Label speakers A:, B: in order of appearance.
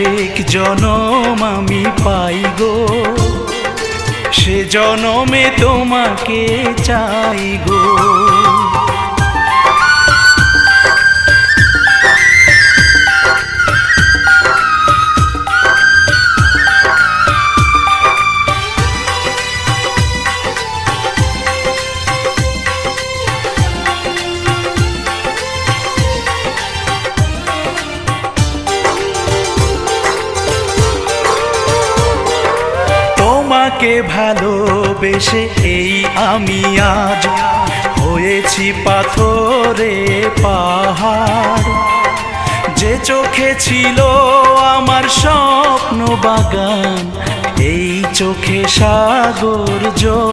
A: আরেক জনম আমি পাই গো, সে জনমে তোমাকে চাই গো। তোমাকে ভালোবেসে এই আমি আজ হয়েছি পাথরে পাহাড়, যে চোখে ছিল আমার স্বপ্ন বাগান, এই চোখে সাগর।